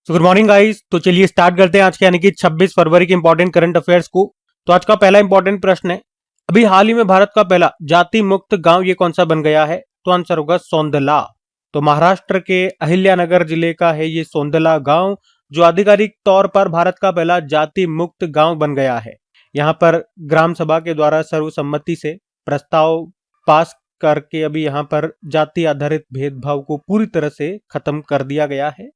So good morning guys. तो चलिए start करते हैं आज के यानी कि 26 फरवरी के इंपॉर्टेंट करंट अफेयर्स को। तो आज का पहला इंपॉर्टेंट प्रश्न है, अभी हाल ही में भारत का पहला जाति मुक्त गांव ये कौन सा बन गया है? तो आंसर होगा सौंदला। तो महाराष्ट्र के अहिल्यानगर जिले का है ये सौंदला गांव, जो आधिकारिक तौर पर भारत का पहला जाति मुक्त गांव बन गया है। यहाँ पर ग्राम सभा के द्वारा सर्वसम्मति से प्रस्ताव पास करके अभी यहाँ पर जाति आधारित भेदभाव को पूरी तरह से खत्म कर दिया गया है।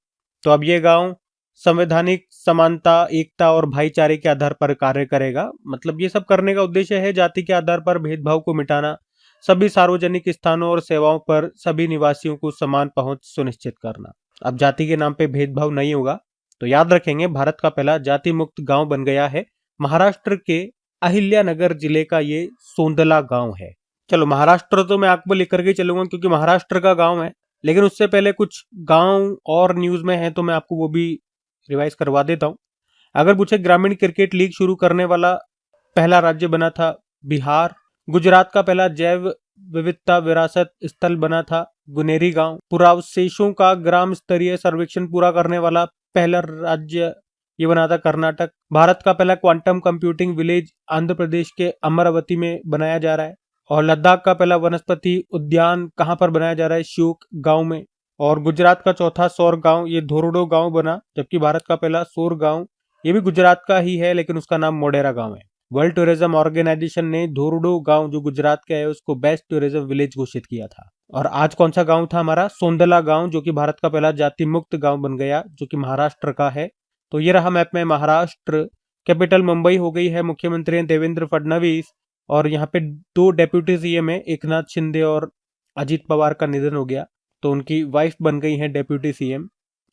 तो अब ये गांव संवैधानिक समानता, एकता और भाईचारे के आधार पर कार्य करेगा। मतलब ये सब करने का उद्देश्य है जाति के आधार पर भेदभाव को मिटाना, सभी सार्वजनिक स्थानों और सेवाओं पर सभी निवासियों को समान पहुंच सुनिश्चित करना। अब जाति के नाम पे भेदभाव नहीं होगा। तो याद रखेंगे, भारत का पहला जाति मुक्त गांव बन गया है महाराष्ट्र के अहिल्यानगर जिले का ये सोंदला गांव है। चलो महाराष्ट्र तो मैं आपको लेकर के चलूंगा क्योंकि महाराष्ट्र का गांव है, लेकिन उससे पहले कुछ गांव और न्यूज में है तो मैं आपको वो भी रिवाइज करवा देता हूं। अगर पूछे ग्रामीण क्रिकेट लीग शुरू करने वाला पहला राज्य बना था बिहार। गुजरात का पहला जैव विविधता विरासत स्थल बना था गुनेरी गांव। पुरावशेषों का ग्राम स्तरीय सर्वेक्षण पूरा करने वाला पहला राज्य ये बना था कर्नाटक। भारत का पहला quantum computing village Andhra Pradesh के अमरावती में बनाया जा रहा है। और लद्दाख का पहला वनस्पति उद्यान कहां पर बनाया जा रहा है? श्योक गांव में। और गुजरात का चौथा सौर गांव ये धोरडो गांव बना, जबकि भारत का पहला सौर गांव ये भी गुजरात का ही है लेकिन उसका नाम मोढेरा गांव है। वर्ल्ड टूरिज्म ऑर्गेनाइजेशन ने धोरडो गांव जो गुजरात का है उसको बेस्ट टूरिज्म विलेज घोषित किया था। और आज कौन सा गांव था हमारा? सोंदला गांव, जो कि भारत का पहला जाति मुक्त गांव बन गया, जो कि महाराष्ट्र का है। तो ये रहा मैप में महाराष्ट्र। कैपिटल मुंबई हो गई है, मुख्यमंत्री हैं देवेंद्र फडणवीस। और यहाँ पे 2 डेप्यूटी सीएम है, एकनाथ शिंदे और अजीत पवार का निधन हो गया तो उनकी वाइफ बन गई है डेप्यूटी सीएम।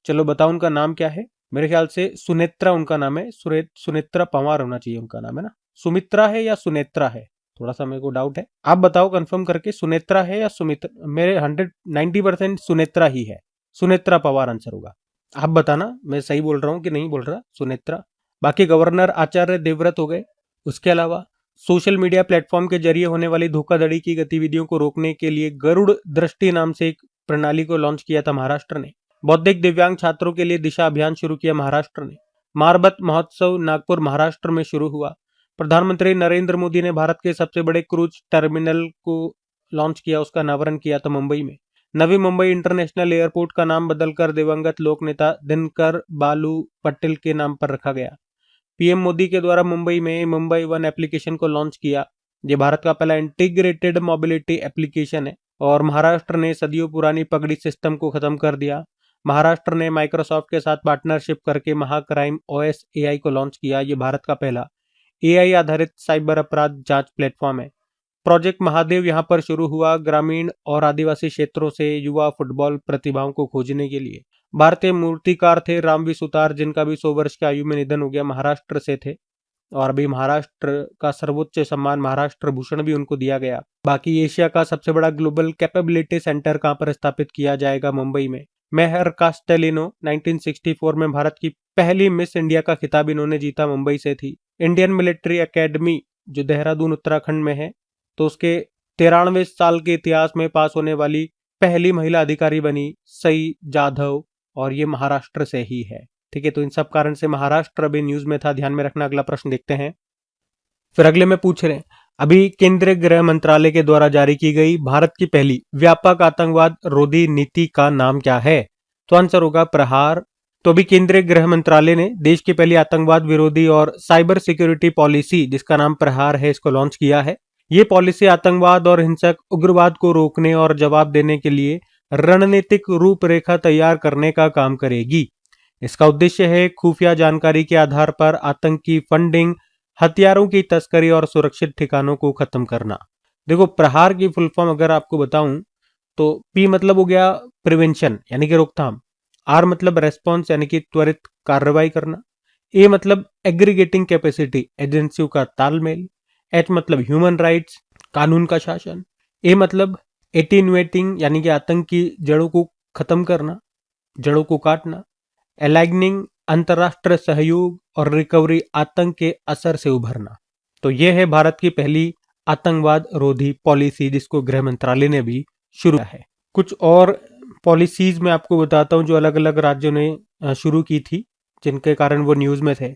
चलो बताओ उनका नाम क्या है? मेरे ख्याल से सुनेत्रा उनका नाम है। सुनेत्रा पवार होना चाहिए उनका नाम, है ना? सुमित्रा है या सुनेत्रा है, थोड़ा सा मेरे को डाउट है। आप बताओ कंफर्म करके, सुनेत्रा है या सुमित्रा? मेरे 90% सुनेत्रा ही है। सुनेत्रा पवार आंसर होगा। आप बताना मैं सही बोल रहा हूँ कि नहीं बोल रहा। सुनेत्रा। बाकी गवर्नर आचार्य देवव्रत हो गए। उसके अलावा सोशल मीडिया प्लेटफॉर्म के जरिए होने वाली धोखाधड़ी की गतिविधियों को रोकने के लिए गरुड़ दृष्टि नाम से एक प्रणाली को लॉन्च किया था महाराष्ट्र ने। बौद्धिक दिव्यांग छात्रों के लिए दिशा अभियान शुरू किया महाराष्ट्र ने। मारबत महोत्सव नागपुर महाराष्ट्र में शुरू हुआ। प्रधानमंत्री नरेंद्र मोदी ने भारत के सबसे बड़े क्रूज टर्मिनल को लॉन्च किया, उसका अनावरण किया था मुंबई में। नवी मुंबई इंटरनेशनल एयरपोर्ट का नाम बदलकर दिवंगत लोक नेता दिनकर बालू पटेल के नाम पर रखा गया। पीएम मोदी के द्वारा मुंबई में मुंबई वन एप्लीकेशन को लॉन्च किया। ये भारत का पहला इंटीग्रेटेड मोबिलिटी एप्लीकेशन है। और महाराष्ट्र ने सदियों पुरानी पगड़ी सिस्टम को खत्म कर दिया। महाराष्ट्र ने माइक्रोसॉफ्ट के साथ पार्टनरशिप करके महाक्राइम ओएस एआई को लॉन्च किया। ये भारत का पहला एआई आधारित साइबर अपराध जांच प्लेटफॉर्म है। प्रोजेक्ट महादेव यहाँ पर शुरू हुआ, ग्रामीण और आदिवासी क्षेत्रों से युवा फुटबॉल प्रतिभाओं को खोजने के लिए। भारतीय मूर्तिकार थे रामवी सुतार, जिनका भी 100 वर्ष की आयु में निधन हो गया, महाराष्ट्र से थे। और अभी महाराष्ट्र का सर्वोच्च सम्मान महाराष्ट्र भूषण भी उनको दिया गया। बाकी एशिया का सबसे बड़ा ग्लोबल कैपेबिलिटी सेंटर कहां पर स्थापित किया जाएगा? मुंबई में। मेहर कास्टेलिनो 1964 में भारत की पहली मिस इंडिया का खिताब इन्होंने जीता, मुंबई से थी। इंडियन मिलिट्री एकेडमी जो देहरादून उत्तराखंड में है, तो उसके 93 साल के इतिहास में पास होने वाली पहली महिला अधिकारी बनी सई जाधव, और ये महाराष्ट्र से ही है। ठीक है, तो इन सब कारण से महाराष्ट्र अभी न्यूज में था, ध्यान में रखना। अगला प्रश्न देखते हैं। फिर अगले में पूछ रहे हैं, अभी केंद्रीय गृह मंत्रालय के द्वारा जारी की गई भारत की पहली व्यापक आतंकवाद रोधी नीति का नाम क्या है? तो आंसर होगा प्रहार। तो अभी केंद्रीय गृह मंत्रालय ने देश की पहली आतंकवाद विरोधी और साइबर सिक्योरिटी पॉलिसी, जिसका नाम प्रहार है, इसको लॉन्च किया है। ये पॉलिसी आतंकवाद और हिंसक उग्रवाद को रोकने और जवाब देने के लिए रणनीतिक रूपरेखा तैयार करने का काम करेगी। इसका उद्देश्य है खुफिया जानकारी के आधार पर आतंकी फंडिंग, हथियारों की तस्करी और सुरक्षित ठिकानों को खत्म करना। देखो, प्रहार की फुल फॉर्म अगर आपको बताऊं तो पी मतलब हो गया प्रिवेंशन यानी कि रोकथाम, आर मतलब रेस्पॉन्स यानी कि त्वरित कार्रवाई करना, ए मतलब एग्रीगेटिंग कैपेसिटी एजेंसियों का तालमेल, एच मतलब ह्यूमन राइट्स कानून का शासन, ए मतलब एटीन्यूएटिंग यानी कि आतंक की जड़ों को खत्म करना, जड़ों को काटना, एलाइगनिंग अंतरराष्ट्रीय सहयोग, और रिकवरी आतंक के असर से उभरना। तो यह है भारत की पहली आतंकवाद रोधी पॉलिसी, जिसको गृह मंत्रालय ने भी शुरू किया है। कुछ और पॉलिसीज मैं आपको बताता हूं जो अलग अलग राज्यों ने शुरू की थी, जिनके कारण वो न्यूज में थे।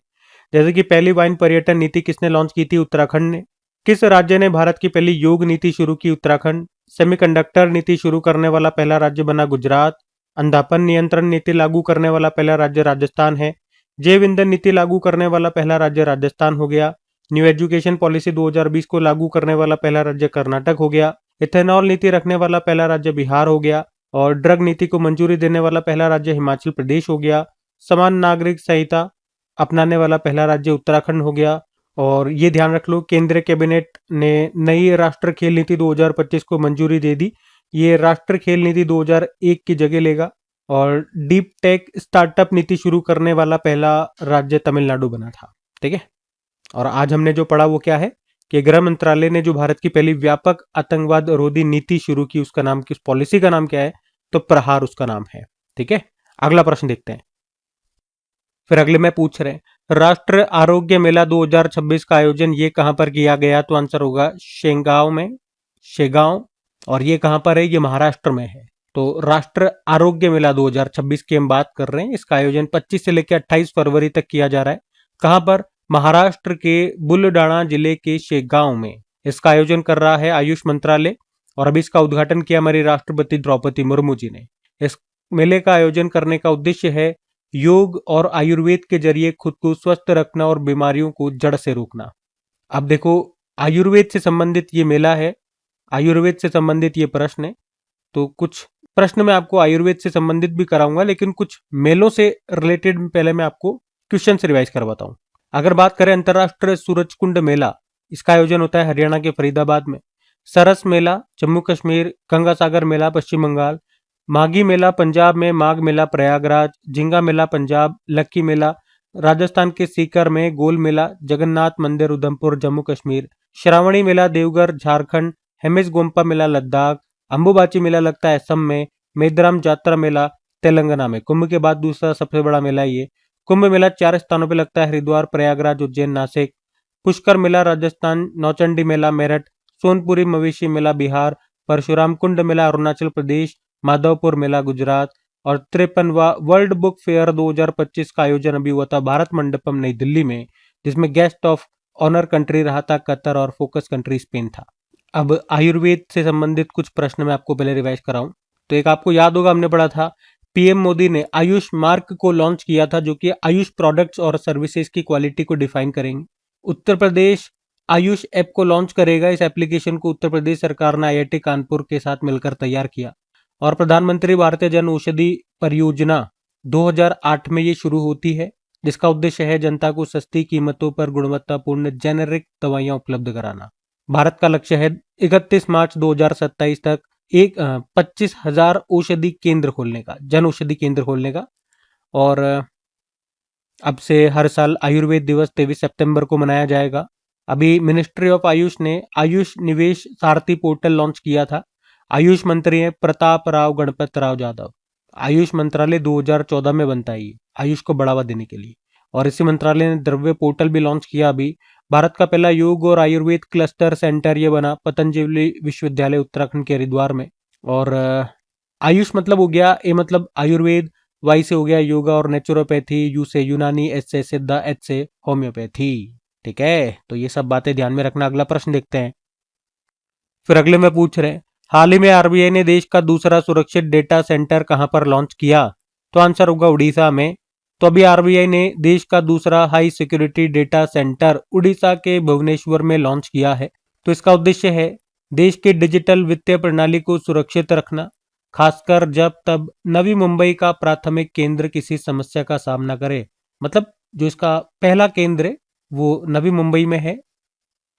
जैसे कि पहली वाइन पर्यटन नीति किसने लॉन्च की थी? उत्तराखंड ने। किस राज्य ने भारत की पहली योग नीति शुरू की? उत्तराखंड। सेमीकंडक्टर नीति शुरू करने वाला पहला राज्य बना गुजरात। अंधापन नियंत्रण नीति लागू करने वाला पहला राज्य राजस्थान है। जैव ईंधन नीति लागू करने वाला पहला राज्य राजस्थान हो गया। न्यू एजुकेशन पॉलिसी 2020 को लागू करने वाला पहला राज्य कर्नाटक हो गया। इथेनॉल नीति रखने वाला पहला राज्य बिहार हो गया। और ड्रग नीति को मंजूरी देने वाला पहला राज्य हिमाचल प्रदेश हो गया। समान नागरिक संहिता अपनाने वाला पहला राज्य उत्तराखंड हो गया। और ये ध्यान रख लो, केंद्रीय कैबिनेट ने नई राष्ट्रीय खेल नीति 2025 को मंजूरी दे दी। ये राष्ट्रीय खेल नीति 2001 की जगह लेगा। और डीप टेक स्टार्टअप नीति शुरू करने वाला पहला राज्य तमिलनाडु बना था। ठीक है। और आज हमने जो पढ़ा वो क्या है कि गृह मंत्रालय ने जो भारत की पहली व्यापक आतंकवाद रोधी नीति शुरू की, उसका नाम, किस पॉलिसी का नाम क्या है? तो प्रहार उसका नाम है। ठीक है। अगला प्रश्न देखते हैं। फिर अगले में पूछ रहे हैं, राष्ट्रीय आरोग्य मेला 2026 का आयोजन ये कहां पर किया गया? तो आंसर होगा शेगांव में, शेगांव। और ये कहां पर है? ये महाराष्ट्र में है। तो राष्ट्रीय आरोग्य मेला 2026 की हम बात कर रहे हैं। इसका आयोजन 25 से लेकर 28 फरवरी तक किया जा रहा है। कहां पर? महाराष्ट्र के बुलडाणा जिले के शेगांव में इसका आयोजन कर रहा है आयुष मंत्रालय। और अभी इसका उद्घाटन किया हमारी राष्ट्रपति द्रौपदी मुर्मू जी ने। इस मेले का आयोजन करने का उद्देश्य है योग और आयुर्वेद के जरिए खुद को स्वस्थ रखना और बीमारियों को जड़ से रोकना। अब देखो, आयुर्वेद से संबंधित ये मेला है, आयुर्वेद से संबंधित ये प्रश्न है। तो कुछ प्रश्न मैं आपको आयुर्वेद से संबंधित भी कराऊंगा, लेकिन कुछ मेलों से रिलेटेड पहले मैं आपको क्वेश्चन से रिवाइज करवाता हूं। अगर बात करें अंतरराष्ट्रीय सूरजकुंड मेला, इसका आयोजन होता है हरियाणा के फरीदाबाद में। सरस मेला जम्मू कश्मीर। गंगा सागर मेला पश्चिम बंगाल। माघी मेला पंजाब में, माघ मेला प्रयागराज। झिंगा मेला पंजाब। लक्की मेला राजस्थान के सीकर में। गोल मेला जगन्नाथ मंदिर उधमपुर जम्मू कश्मीर। श्रावणी मेला देवघर झारखंड। हेमिस गोम्पा मेला लद्दाख। अंबुबाची मेला लगता है असम में। मेदराम जात्रा मेला तेलंगाना में। कुंभ के बाद दूसरा सबसे बड़ा मेला ये। कुंभ मेला 4 स्थानों पर लगता है, हरिद्वार, प्रयागराज, उज्जैन, नासिक। पुष्कर मेला राजस्थान। नौचंडी मेला मेरठ। सोनपुरी मवेशी मेला बिहार। परशुराम कुंड मेला अरुणाचल प्रदेश। माधवपुर मेला गुजरात। और 53वां वर्ल्ड बुक फेयर 2025 का आयोजन अभी हुआ था भारत मंडपम नई दिल्ली में, जिसमें गेस्ट ऑफ ऑनर कंट्री रहा था कतर और फोकस कंट्री स्पेन था। अब आयुर्वेद से संबंधित कुछ प्रश्न मैं आपको पहले रिवाइज कराऊं। तो एक आपको याद होगा, हमने पढ़ा था पीएम मोदी ने आयुष मार्क को लॉन्च किया था, जो कि आयुष प्रोडक्ट्स और सर्विसेज की क्वालिटी को डिफाइन करेंगे। उत्तर प्रदेश आयुष ऐप को लॉन्च करेगा। इस एप्लीकेशन को उत्तर प्रदेश सरकार ने आईआईटी कानपुर के साथ मिलकर तैयार किया। और प्रधानमंत्री भारतीय जन औषधि परियोजना 2008 में ये शुरू होती है, जिसका उद्देश्य है जनता को सस्ती कीमतों पर गुणवत्तापूर्ण जेनेरिक दवाइयां उपलब्ध कराना। भारत का लक्ष्य है 31 मार्च 2027 तक 25,000 औषधि केंद्र खोलने का, जन औषधि केंद्र खोलने का। और अब से हर साल आयुर्वेद दिवस 23 सितंबर को मनाया जाएगा। अभी मिनिस्ट्री ऑफ आयुष ने आयुष निवेश सारथी पोर्टल लॉन्च किया था। आयुष मंत्री हैं प्रताप राव गणपत राव यादव। आयुष मंत्रालय 2014 में बनता है, आयुष को बढ़ावा देने के लिए। और इसी मंत्रालय ने द्रव्य पोर्टल भी लॉन्च किया। अभी भारत का पहला योग और आयुर्वेद क्लस्टर सेंटर ये बना पतंजलि विश्वविद्यालय उत्तराखंड के हरिद्वार में। और आयुष मतलब हो गया, ए मतलब आयुर्वेद, वाई से हो गया योगा और नेचुरोपैथी, यू से यूनानी, एच से सिद्धा, एच से होम्योपैथी। ठीक है, तो ये सब बातें ध्यान में रखना। अगला प्रश्न देखते हैं। फिर अगले में पूछ रहे हैं, हाल ही में आरबीआई ने देश का दूसरा सुरक्षित डेटा सेंटर कहां पर लॉन्च किया? तो आंसर होगा उड़ीसा में। तो अभी आरबीआई ने देश का दूसरा high security data centre Orissa के भुवनेश्वर में लॉन्च किया है। तो इसका उद्देश्य है देश की डिजिटल वित्तीय प्रणाली को सुरक्षित रखना, खासकर जब तब नवी मुंबई का प्राथमिक केंद्र किसी समस्या का सामना करे। मतलब जो इसका पहला केंद्र है वो नवी मुंबई में है,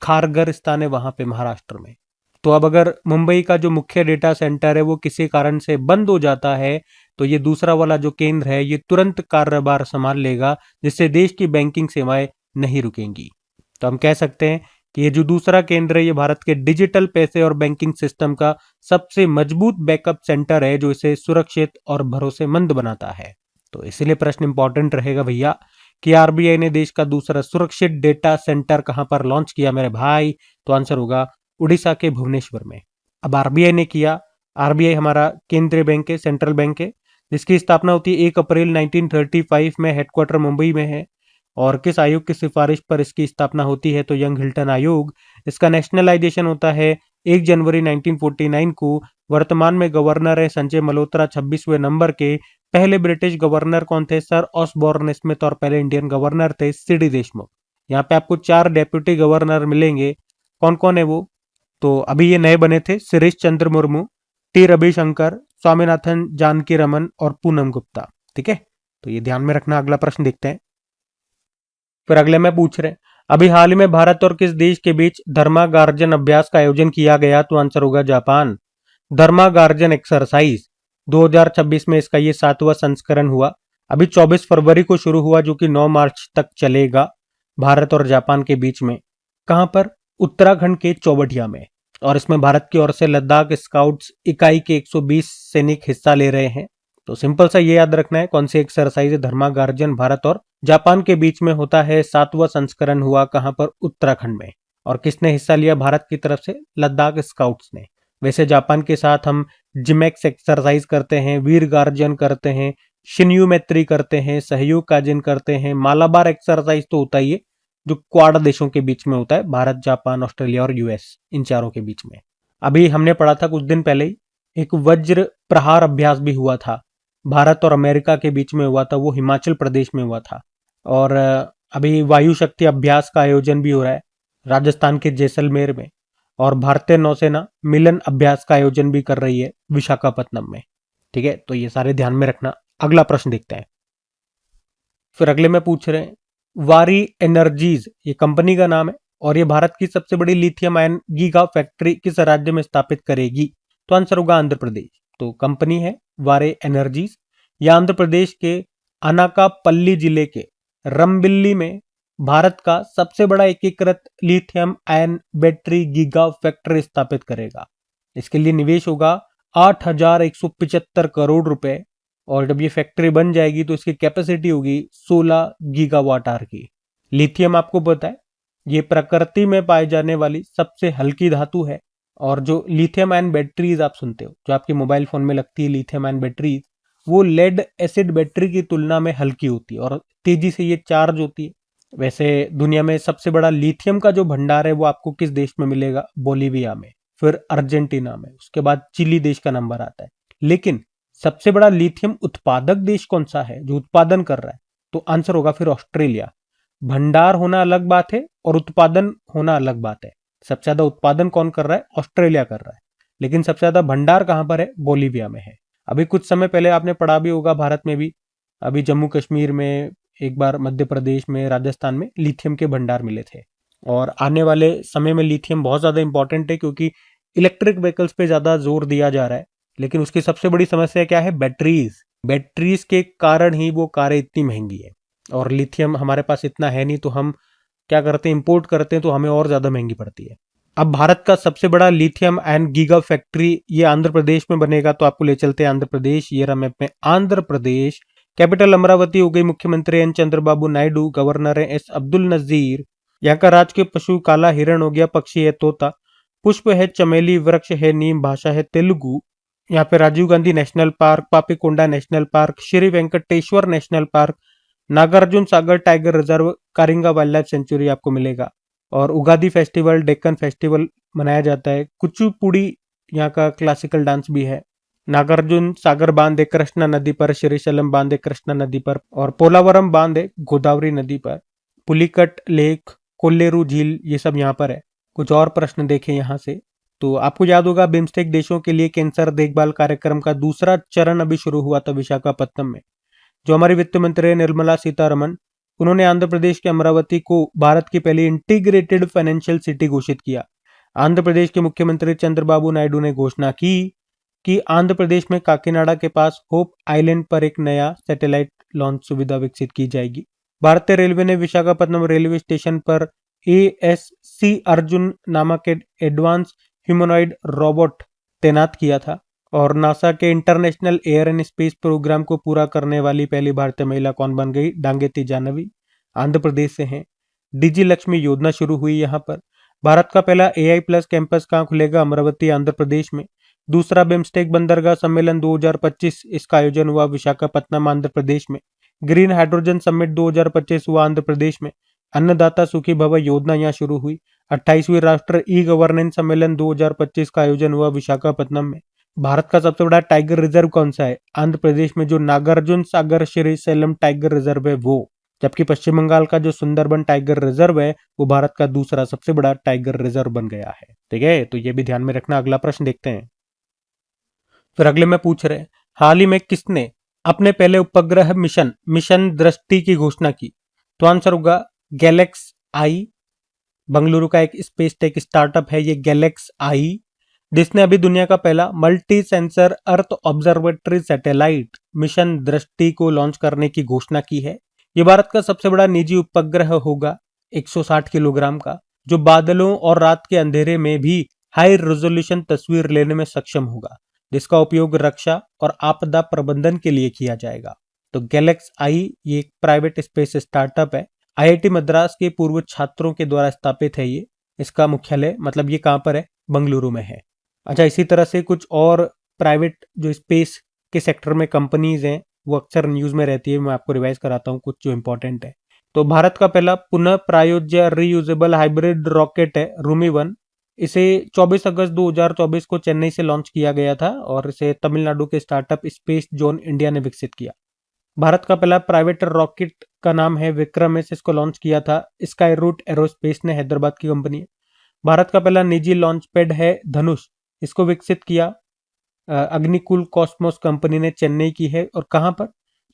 खारगर स्थान है वहां पे महाराष्ट्र में। तो अब अगर मुंबई का जो मुख्य डेटा सेंटर है वो किसी कारण से बंद हो जाता है, तो ये दूसरा वाला जो केंद्र है ये तुरंत कार्यभार संभाल लेगा, जिससे देश की बैंकिंग सेवाएं नहीं रुकेंगी। तो हम कह सकते हैं कि ये जो दूसरा केंद्र है ये भारत के डिजिटल पैसे और बैंकिंग सिस्टम का सबसे मजबूत बैकअप सेंटर है, जो इसे सुरक्षित और भरोसेमंद बनाता है। तो इसीलिए प्रश्न इंपॉर्टेंट रहेगा भैया कि आरबीआई ने देश का दूसरा सुरक्षित डेटा सेंटर कहां पर लॉन्च किया मेरे भाई? तो आंसर होगा उड़ीसा के भुवनेश्वर में। अब आरबीआई ने किया, आरबीआई हमारा केंद्रीय बैंक है, सेंट्रल बैंक है, इसकी स्थापना होती है 1 अप्रैल 1935 में, हेडक्वार्टर मुंबई में है। और किस आयोग की सिफारिश पर इसकी स्थापना होती है? तो यंग हिल्टन आयोग। इसका नेशनलाइजेशन होता है 1 जनवरी 1949 को। वर्तमान में गवर्नर है संजय मल्होत्रा, 26वें नंबर के। पहले ब्रिटिश गवर्नर कौन थे? Sir Osborne Smith. और पहले इंडियन गवर्नर थे सीडी देशमुख। यहाँ पे आपको 4 डेप्यूटी गवर्नर मिलेंगे। कौन कौन है वो? तो अभी ये नए बने थे, शिरीष चंद्र मुर्मू, टी रविशंकर, स्वामीनाथन जानकी रमन और पूनम गुप्ता। ठीक है, तो ये ध्यान में रखना। अगला प्रश्न देखते हैं। फिर अगले में पूछ रहे हैं, अभी हाल ही में भारत और किस देश के बीच धर्मागार्जन अभ्यास का आयोजन किया गया? तो आंसर होगा जापान। धर्मागार्जन एक्सरसाइज 2026 में इसका ये 7वां संस्करण हुआ। अभी 24 फरवरी को शुरू हुआ, जो कि 9 मार्च तक चलेगा, भारत और जापान के बीच में। कहां पर? उत्तराखंड के चौबटिया में। और इसमें भारत की ओर से लद्दाख स्काउट्स इकाई के 120 सैनिक हिस्सा ले रहे हैं। तो सिंपल सा ये याद रखना है, कौन सी एक्सरसाइज है? धर्मागार्जन। भारत और जापान के बीच में होता है। 7वां संस्करण हुआ कहां पर? उत्तराखंड में। और किसने हिस्सा लिया भारत की तरफ से? लद्दाख स्काउट्स ने। वैसे जापान के साथ हम जिमेक्स एक्सरसाइज करते हैं, वीर गार्जन करते हैं, शिन्यू मैत्री करते हैं, सहयोग काजिन करते हैं, मालाबार एक्सरसाइज तो होता ही है, जो क्वाड देशों के बीच में होता है, भारत, जापान, ऑस्ट्रेलिया और यूएस, इन चारों के बीच में। अभी हमने पढ़ा था कुछ दिन पहले ही, एक वज्र प्रहार अभ्यास भी हुआ था, भारत और अमेरिका के बीच में हुआ था, वो हिमाचल प्रदेश में हुआ था। और अभी वायु शक्ति अभ्यास का आयोजन भी हो रहा है राजस्थान के जैसलमेर में। और भारतीय नौसेना मिलन अभ्यास का आयोजन भी कर रही है विशाखापत्तनम में। ठीक है, तो ये सारे ध्यान में रखना। अगला प्रश्न देखते हैं। फिर अगले में पूछ रहे हैं, वारी एनर्जीज ये कंपनी का नाम है, और ये भारत की सबसे बड़ी लिथियम आयन गीगा फैक्ट्री किस राज्य में स्थापित करेगी? तो आंसर होगा आंध्र प्रदेश। तो कंपनी है वारे एनर्जीज। यह आंध्र प्रदेश के अनाकापल्ली जिले के रमबिल्ली में भारत का सबसे बड़ा एकीकृत lithium ion battery giga factory स्थापित करेगा। इसके लिए निवेश होगा 8,175 करोड़ रुपए। और जब ये फैक्ट्री बन जाएगी तो इसकी कैपेसिटी होगी 16 गीगावाट आवर की। लिथियम आपको पता है, ये प्रकृति में पाए जाने वाली सबसे हल्की धातु है। और जो लिथियम आयन बैटरीज आप सुनते हो, जो आपके मोबाइल फोन में लगती है लिथियम आयन बैटरीज, वो लेड एसिड बैटरी की तुलना में हल्की होती है और तेजी से ये चार्ज होती है। वैसे दुनिया में सबसे बड़ा लिथियम का जो भंडार है वो आपको किस देश में मिलेगा? बोलीविया में, फिर अर्जेंटीना में, उसके बाद चिली देश का नंबर आता है। लेकिन सबसे बड़ा लिथियम उत्पादक देश कौन सा है जो उत्पादन कर रहा है? तो आंसर होगा फिर ऑस्ट्रेलिया। भंडार होना अलग बात है और उत्पादन होना अलग बात है। सबसे ज्यादा उत्पादन कौन कर रहा है? ऑस्ट्रेलिया कर रहा है। लेकिन सबसे ज्यादा भंडार कहां पर है? बोलीविया में है। अभी कुछ समय पहले आपने पढ़ा भी होगा, भारत में भी अभी जम्मू कश्मीर में, एक बार मध्य प्रदेश में, राजस्थान में लिथियम के भंडार मिले थे। और आने वाले समय में लिथियम बहुत ज्यादा इंपॉर्टेंट है, क्योंकि इलेक्ट्रिक व्हीकल्स पे ज्यादा जोर दिया जा रहा है। लेकिन उसकी सबसे बड़ी समस्या क्या है? बैटरीज। बैटरीज के कारण ही वो कारें इतनी महंगी है। और लिथियम हमारे पास इतना है नहीं, तो हम क्या करते हैं? इंपोर्ट करते हैं, तो हमें और ज्यादा महंगी पड़ती है। अब भारत का सबसे बड़ा लिथियम आयन गीगा फैक्ट्री ये आंध्र प्रदेश में बनेगा। तो आपको ले चलते हैं आंध्र प्रदेश। ये रहा मैप में आंध्र प्रदेश। कैपिटल अमरावती हो गई। मुख्यमंत्री एन चंद्रबाबू नायडू। गवर्नर है एस अब्दुल नजीर। यहाँ का राजकीय पशु काला हिरण हो गया। पक्षी है तोता। पुष्प है चमेली। वृक्ष है नीम। भाषा है तेलुगु। यहाँ पे Rajiv Gandhi national park, Papikonda national park, Shri Venkateswara national park, Nagarjuna Sagar tiger reserve, Coringa wildlife sanctuary आपको मिलेगा। और उगादी फेस्टिवल, डेक्कन फेस्टिवल मनाया जाता है। कुचिपुड़ी यहाँ का क्लासिकल डांस भी है। नागार्जुन सागर बांध है कृष्णा नदी पर। श्रीशैलम बांध है कृष्णा नदी पर। और पोलावरम बांध है गोदावरी नदी पर। पुलिकट लेक, कोल्लेरू झील, ये सब यहाँ पर है। कुछ और प्रश्न देखें यहाँ से। तो आपको याद होगा बिम्स्टेक देशों के लिए कैंसर देखभाल कार्यक्रम का दूसरा चरण अभी शुरू हुआ था विशाखापत्तनम में। जो हमारी वित्त मंत्री है निर्मला सीतारमन, उन्होंने आंध्र प्रदेश के अमरावती को भारत की पहली इंटीग्रेटेड फाइनेंशियल सिटी घोषित किया। आंध्र प्रदेश के मुख्यमंत्री चंद्रबाबू नायडू ने घोषणा की कि आंध्र प्रदेश में काकीनाडा के पास होप आइलैंड पर एक नया सैटेलाइट लॉन्च सुविधा विकसित की जाएगी। भारतीय रेलवे ने विशाखापत्तनम रेलवे स्टेशन पर ASC अर्जुन नामक एडवांस ह्यूमनॉइड रोबोट तैनात किया था। और नासा के international air and space program को पूरा करने वाली पहली भारतीय महिला कौन बन गई? डांगेती जानवी, आंध्र प्रदेश से हैं। डिजी लक्ष्मी योजना शुरू हुई यहाँ पर। भारत का पहला AI+ कैंपस कहाँ खुलेगा? अमरावती, आंध्र प्रदेश में। दूसरा बिम्स्टेक बंदरगाह सम्मेलन 2025, इसका आयोजन हुआ विशाखापत्तनम आंध्र प्रदेश में। ग्रीन हाइड्रोजन समिट 2025 हुआ आंध्र प्रदेश में। अन्नदाता सुखी भव योजना यहाँ शुरू हुई। 28वीं राष्ट्रीय ई गवर्नेंस सम्मेलन 2025 का आयोजन हुआ विशाखापत्तनम में। भारत का सबसे बड़ा टाइगर रिजर्व कौन सा है? आंध्र प्रदेश में जो Nagarjuna Sagar Shri slam tiger reserve है वो। जबकि पश्चिम बंगाल का जो सुंदरबन टाइगर रिजर्व है वो भारत का दूसरा सबसे बड़ा टाइगर रिजर्व बन गया है। ठीक है, तो ये भी ध्यान में रखना। अगला प्रश्न देखते हैं। फिर अगले में पूछ रहे हैं, हाल ही में किसने अपने पहले उपग्रह मिशन दृष्टि की घोषणा की? तो आंसर होगा गैलेक्स आई। बंगलुरु का एक स्पेस टेक स्टार्टअप है ये गैलेक्स आई, जिसने अभी दुनिया का पहला मल्टी सेंसर अर्थ ऑब्जर्वेटरी सैटेलाइट मिशन दृष्टि को लॉन्च करने की घोषणा की है। ये भारत का सबसे बड़ा निजी उपग्रह होगा, 160 किलोग्राम का, जो बादलों और रात के अंधेरे में भी हाई रेजोल्यूशन तस्वीर लेने में सक्षम होगा, जिसका उपयोग रक्षा और आपदा प्रबंधन के लिए किया जाएगा। तो गैलेक्स आई ये एक प्राइवेट स्पेस स्टार्टअप है, आईआईटी मद्रास के पूर्व छात्रों के द्वारा स्थापित है ये। इसका मुख्यालय मतलब ये कहाँ पर है? बंगलुरु में है। अच्छा, इसी तरह से कुछ और प्राइवेट जो स्पेस के सेक्टर में कंपनीज हैं वो अक्सर न्यूज में रहती है, मैं आपको रिवाइज कराता हूँ कुछ जो इंपॉर्टेंट है। तो भारत का पहला पुनः प्रायोज्य रीयूजेबल हाइब्रिड रॉकेट है रूमी 1। इसे 24 अगस्त 2024 को चेन्नई से लॉन्च किया गया था और इसे तमिलनाडु के स्टार्टअप स्पेस जोन इंडिया ने विकसित किया। भारत का पहला प्राइवेट रॉकेट का नाम है विक्रम एस, इसको लॉन्च किया था स्काई रूट एरोस्पेस ने, हैदराबाद की कंपनी है। भारत का पहला निजी लॉन्च पैड है धनुष, इसको विकसित किया अग्निकुल कॉस्मोस कंपनी ने, चेन्नई की है। और कहां पर?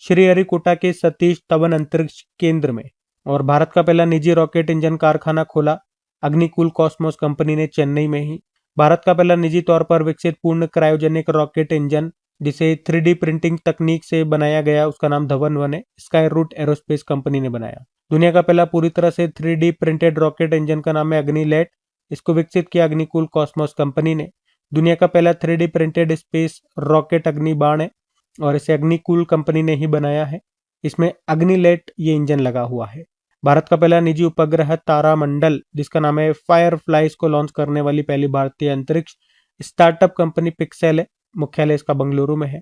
श्रीहरिकोटा के सतीश धवन अंतरिक्ष केंद्र में। और भारत का पहला निजी रॉकेट इंजन कारखाना खोला अग्निकुल कॉस्मोस कंपनी ने, चेन्नई में ही। भारत का पहला निजी तौर पर विकसित पूर्ण क्रायोजेनिक रॉकेट इंजन जिसे 3D प्रिंटिंग तकनीक से बनाया गया, उसका नाम धवन 1 है, स्काई रूट एरोस्पेस कंपनी ने बनाया। दुनिया का पहला पूरी तरह से 3D प्रिंटेड रॉकेट इंजन का नाम है अग्निलैट, इसको विकसित किया अग्निकुल कॉस्मोस कंपनी ने। दुनिया का पहला 3D प्रिंटेड स्पेस रॉकेट अग्निबाण है और इसे अग्निकुल कंपनी ने ही बनाया है। इसमें अग्निलेट ये इंजन लगा हुआ है। भारत का पहला निजी उपग्रह तारामंडल, जिसका नाम है फायरफ्लाई, को लॉन्च करने वाली पहली भारतीय अंतरिक्ष स्टार्टअप कंपनी पिक्सेल है, मुख्यालय इसका बंगलुरु में है।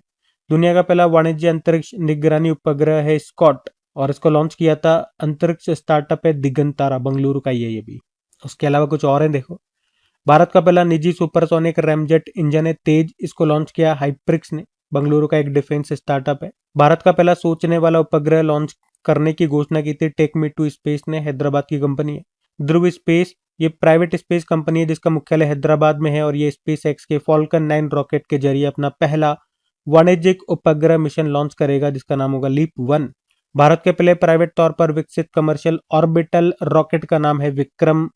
दुनिया का पहला वाणिज्य अंतरिक्ष निगरानी उपग्रह है स्कॉट और इसको लॉन्च किया था अंतरिक्ष स्टार्टअप है दिगंतारा, बंगलुरु का ये भी। उसके अलावा कुछ और है देखो। भारत का पहला निजी सुपरसोनिक रैमजेट इंजन है तेज, इसको लॉन्च किया हाइप्रिक्स ने, बंगलुरु का एक डिफेंस स्टार्टअप है। भारत का पहला सोचने वाला उपग्रह लॉन्च करने की घोषणा की थी टेक मी टू स्पेस ने, हैदराबाद की कंपनी है। ध्रुव स्पेस ये प्राइवेट स्पेस कंपनी है जिसका मुख्यालय हैदराबाद में है और ये स्पेस एक्स के फॉल्कन 9 रॉकेट के जरिए अपना पहला वाणिज्यिक उपग्रह मिशन लॉन्च करेगा जिसका नाम होगा लीप 1। भारत के पहले प्राइवेट तौर पर विकसित कमर्शियल ऑर्बिटल रॉकेट का नाम है Vikram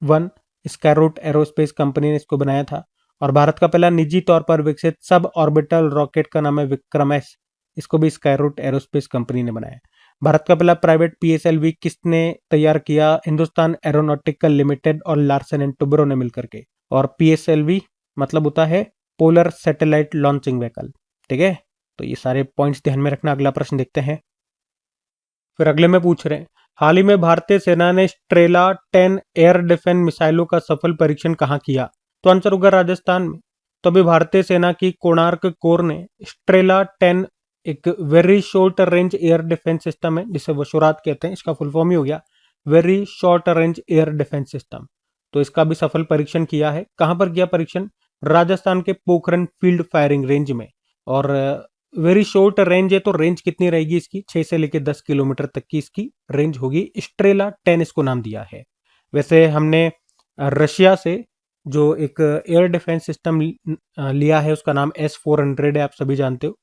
1, Skyroot Aerospace company ने इसको बनाया था। और भारत का पहला निजी तौर पर विकसित सब ऑर्बिटल रॉकेट का नाम है विक्रम एस, इसको भी स्काई रूट एरोस्पेस कंपनी ने बनाया। भारत का पहला प्राइवेट PSLV किसने तैयार किया? हिंदुस्तान एरोनॉटिकल लिमिटेड और लार्सन एंड टुब्रो ने मिलकर के। और PSLV मतलब होता है पोलर सैटेलाइट लॉन्चिंग व्हीकल। ठीक है, तो ये सारे पॉइंट्स ध्यान में रखना। अगला प्रश्न देखते हैं। फिर अगले में पूछ रहे हैं, हाल ही में भारतीय सेना ने स्ट्रेला 10 एयर डिफेंस मिसाइलों का सफल परीक्षण कहाँ किया? तो आंसर होगा राजस्थान में। तो अभी भारतीय सेना की कोणार्क कोर ने स्ट्रेला 10 एक very short range air defence system है जिसे वशुरात कहते हैं, इसका फुल फॉर्म ही हो गया very short range air defence system. तो इसका भी सफल परीक्षण किया है। कहां पर किया परीक्षण? राजस्थान के पोखरन फील्ड फायरिंग रेंज में। और वेरी शॉर्ट रेंज है तो रेंज कितनी रहेगी इसकी? 6 से लेकर 10 किलोमीटर तक की इसकी रेंज होगी। स्ट्रेला 10 इसको नाम दिया है। वैसे हमने रशिया से जो एक एयर डिफेंस सिस्टम लिया है उसका नाम S-400 है, आप सभी जानते हो।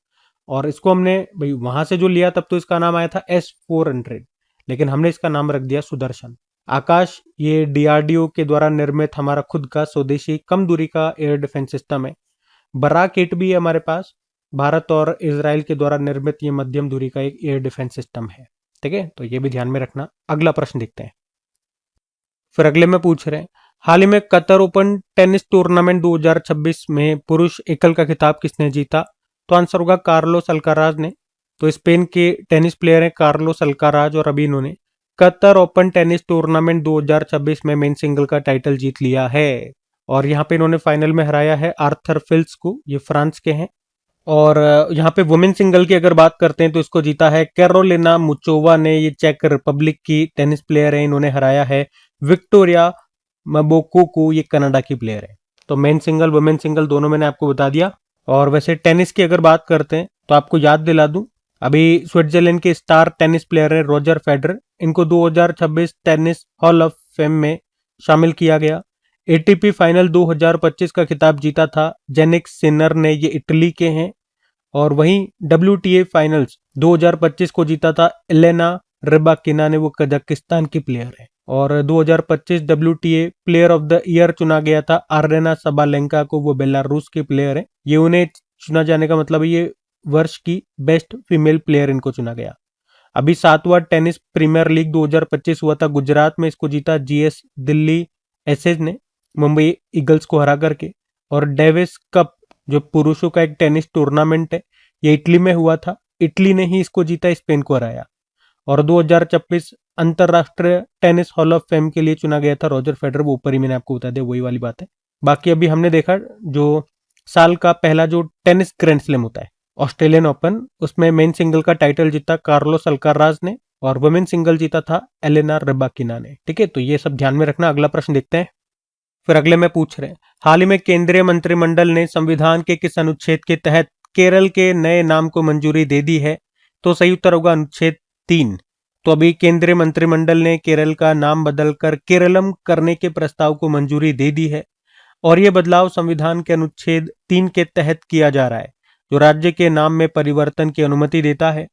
और इसको हमने भाई वहां से जो लिया तब तो इसका नाम आया था S-400, लेकिन हमने इसका नाम रख दिया सुदर्शन। आकाश ये DRDO के द्वारा निर्मित हमारा खुद का स्वदेशी कम दूरी का एयर डिफेंस सिस्टम है। बराक 8 भी है हमारे पास, भारत और इजराइल के द्वारा निर्मित ये मध्यम दूरी का एक एयर डिफेंस सिस्टम है। ठीक है, तो ये भी ध्यान में रखना। अगला प्रश्न देखते हैं। फिर अगले में पूछ रहे हैं, हाल ही में कतर ओपन टेनिस टूर्नामेंट 2026 में पुरुष एकल का खिताब किसने जीता? तो आंसर होगा कार्लोस अल्काराज ने। तो स्पेन के टेनिस प्लेयर हैं कार्लोस अल्काराज और अभी इन्होंने कतर ओपन टेनिस टूर्नामेंट 2026 में मेन सिंगल का टाइटल जीत लिया है। और यहाँ पे इन्होंने फाइनल में हराया है आर्थर फिल्स को, ये फ्रांस के हैं। और यहाँ पे वुमेन सिंगल की अगर बात करते हैं तो इसको जीता है कैरोलिना मुचोवा ने, ये चेक रिपब्लिक की टेनिस प्लेयर है, इन्होंने हराया है विक्टोरिया मबोको को, ये कनाडा की प्लेयर है। तो मेन सिंगल वुमेन सिंगल दोनों मैंने आपको बता दिया। और वैसे टेनिस की अगर बात करते हैं तो आपको याद दिला दूं, अभी स्विट्जरलैंड के स्टार टेनिस प्लेयर है रोजर फेडरर, इनको 2026 टेनिस हॉल ऑफ फेम में शामिल किया गया। एटीपी फाइनल 2025 का खिताब जीता था जेनिक सिनर ने, ये इटली के हैं। और वहीं WTA फाइनल्स 2025 को जीता था एलेना रिबाकिना ने, वो कजाकिस्तान की प्लेयर है। और 2025 WTA player of the year चुना गया था आर्डेना सबालेंका को, वो बेलारूस की प्लेयर है। ये उन्हें चुना जाने का मतलब ये वर्ष की बेस्ट फीमेल प्लेयर इनको चुना गया। अभी 7वां टेनिस प्रीमियर लीग 2025 हुआ था गुजरात में, इसको जीता GS दिल्ली एसेज ने मुंबई ईगल्स को हरा करके। और डेविस कप जो पुरुषों का एक टेनिस टूर्नामेंट है, ये इटली में हुआ था, इटली ने ही इसको जीता, स्पेन को हराया। और 2026 अंतरराष्ट्रीय टेनिस हॉल ऑफ फेम के लिए चुना गया था रोजर फेडरर, वो ऊपर ही मैंने आपको बता दिया, वही वाली बात है। बाकी अभी हमने देखा जो साल का पहला जो टेनिस ग्रैंड स्लैम होता है ऑस्ट्रेलियन ओपन, उसमें मेन सिंगल का टाइटल जीता कार्लोस अल्काराज ने और वुमेन सिंगल जीता था एलेना रबाकिना ने। ठीक है, तो ये सब ध्यान में रखना। अगला प्रश्न देखते हैं। फिर अगले में पूछ रहे हैं, हाल ही में केंद्रीय मंत्रिमंडल ने संविधान के किस अनुच्छेद के तहत केरल के नए नाम को मंजूरी दे दी है? तो सही उत्तर होगा अनुच्छेद 3। तो अभी केंद्रीय मंत्रिमंडल ने केरल का नाम बदलकर केरलम करने के प्रस्ताव को मंजूरी दे दी है। और यह बदलाव संविधान के अनुच्छेद 3 के तहत किया जा रहा है, जो राज्य के नाम में परिवर्तन की अनुमति देता है।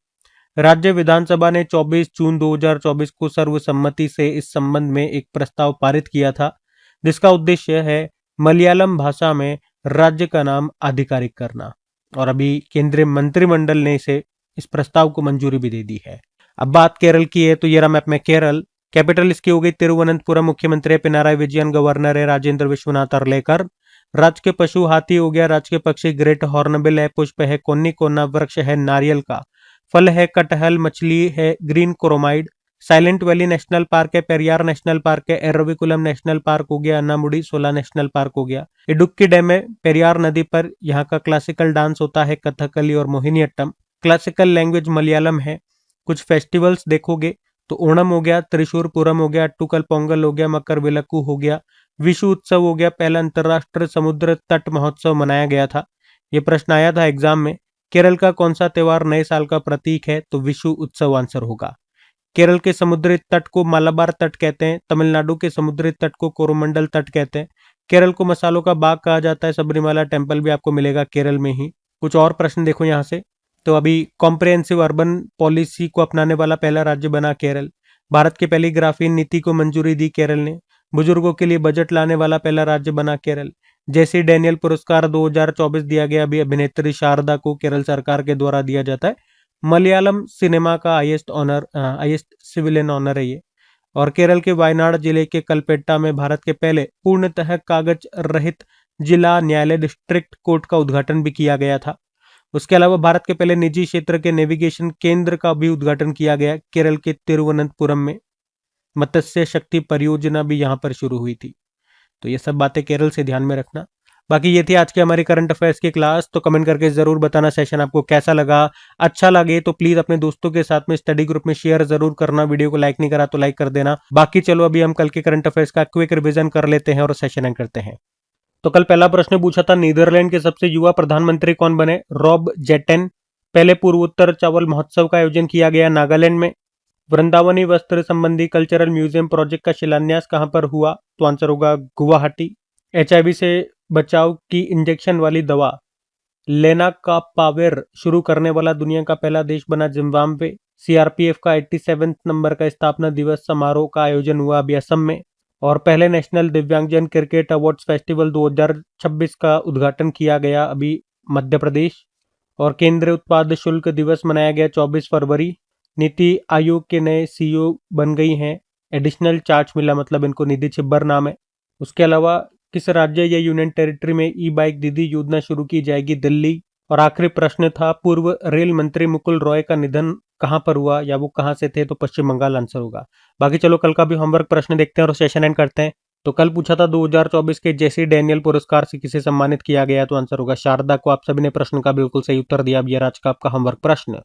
राज्य विधानसभा ने 24 जून 2024 को सर्वसम्मति से इस संबंध में एक प्रस्ताव पारित किया था, जिसका उद्देश्य है मलयालम भाषा में राज्य का नाम आधिकारिक करना। और अभी केंद्रीय मंत्रिमंडल ने इस प्रस्ताव को मंजूरी भी दे दी है। अब बात केरल की है, तो ये रहा मैप में केरल। कैपिटल इसकी हो गई तिरुवनंतपुरम, मुख्यमंत्री पिनाराई विजयन, गवर्नर है राजेंद्र विश्वनाथ अर्लेकर। राज्य के पशु हाथी हो गया, राज्य के पक्षी ग्रेट हॉर्नबिल है, पुष्प है कोन्नी कोना, वृक्ष है नारियल का, फल है कटहल, मछली है green chromide, silent valley national park है, पेरियार नेशनल पार्क है, एरविकुलम नेशनल पार्क हो गया, अन्नामुडी सोला नेशनल पार्क हो गया। इडुक्की डैम है पेरियार नदी पर, यहाँ का क्लासिकल डांस होता है कथकली और मोहिनीअट्टम। क्लासिकल लैंग्वेज मलयालम है। कुछ फेस्टिवल्स देखोगे तो ओणम हो गया, त्रिशूर पूरम हो गया, टुकल पोंगल हो गया, मकर विलक्कू हो गया, विशु उत्सव हो गया, पहला अंतरराष्ट्रीय समुद्र तट महोत्सव मनाया गया था। ये प्रश्न आया था एग्जाम में। केरल का कौन सा त्योहार नए साल का प्रतीक है? तो विशु उत्सव आंसर होगा। केरल के समुद्री तट को मालाबार तट कहते हैं, तमिलनाडु के समुद्री तट को कोरोमंडल तट कहते हैं। केरल को मसालों का बाग कहा जाता है, सबरीमाला टेम्पल भी आपको मिलेगा केरल में ही। कुछ और प्रश्न देखो यहाँ से, तो अभी कॉम्प्रिहेंसिव अर्बन पॉलिसी को अपनाने वाला पहला राज्य बना केरल। भारत की पहली ग्राफीन नीति को मंजूरी दी केरल ने। बुजुर्गों के लिए बजट लाने वाला पहला राज्य बना केरल। जेसी डैनियल पुरस्कार 2024 दिया गया अभी अभिनेत्री शारदा को, केरल सरकार के द्वारा दिया जाता है। मलयालम सिनेमा का हाईएस्ट सिविलियन ऑनर है ये। और केरल के वायनाड जिले के कलपेट्टा में भारत के पहले पूर्णतः कागज रहित जिला न्यायालय डिस्ट्रिक्ट कोर्ट का उद्घाटन भी किया गया था। उसके अलावा भारत के पहले निजी क्षेत्र के नेविगेशन केंद्र का भी उद्घाटन किया गया केरल के तिरुवनंतपुरम में। मत्स्य शक्ति परियोजना भी यहां पर शुरू हुई थी। तो ये सब बातें केरल से ध्यान में रखना। बाकी ये थी आज की हमारी करंट अफेयर्स की क्लास। तो कमेंट करके जरूर बताना सेशन आपको कैसा लगा। अच्छा लगे तो प्लीज अपने दोस्तों के साथ में स्टडी ग्रुप में शेयर जरूर करना। वीडियो को लाइक नहीं करा तो लाइक कर देना। बाकी चलो अभी हम कल के करंट अफेयर्स का क्विक रिवीजन कर लेते हैं और सेशन एंड करते हैं। तो कल पहला प्रश्न पूछा था, नीदरलैंड के सबसे युवा प्रधानमंत्री कौन बने? रॉब जेटेन। पहले पूर्वोत्तर चावल महोत्सव का आयोजन किया गया नागालैंड में। वृंदावनी वस्त्र संबंधी कल्चरल म्यूजियम प्रोजेक्ट का शिलान्यास कहां पर हुआ? तो आंसर होगा गुवाहाटी। HIV से बचाव की इंजेक्शन वाली दवा लेनाकापाविर शुरू करने वाला दुनिया का पहला देश बना जिम्बाब्वे। CRPF का 87 नंबर का स्थापना दिवस समारोह का आयोजन हुआ अभी असम में। और पहले नेशनल दिव्यांगजन क्रिकेट अवार्ड्स फेस्टिवल 2026 का उद्घाटन किया गया अभी मध्य प्रदेश। और केंद्रीय उत्पाद शुल्क दिवस मनाया गया 24 फरवरी। नीति आयोग के नए CEO बन गई हैं, एडिशनल चार्ज मिला, मतलब इनको निधि छिब्बर नाम है। उसके अलावा किस राज्य या यूनियन टेरिटरी में ई-बाइक दीदी योजना शुरू की जाएगी? दिल्ली। और आखिरी प्रश्न था, पूर्व रेल मंत्री मुकुल रॉय का निधन कहां पर हुआ या वो कहां से थे? तो पश्चिम बंगाल आंसर होगा। बाकी चलो कल का भी होमवर्क प्रश्न देखते हैं और सेशन एंड करते हैं। तो कल पूछा था 2024 के जेसी डैनियल पुरस्कार से किसे सम्मानित किया गया, तो आंसर होगा शारदा को। आप सभी ने प्रश्न का बिल्कुल सही उत्तर दिया। अब ये आज का आपका होमवर्क प्रश्न।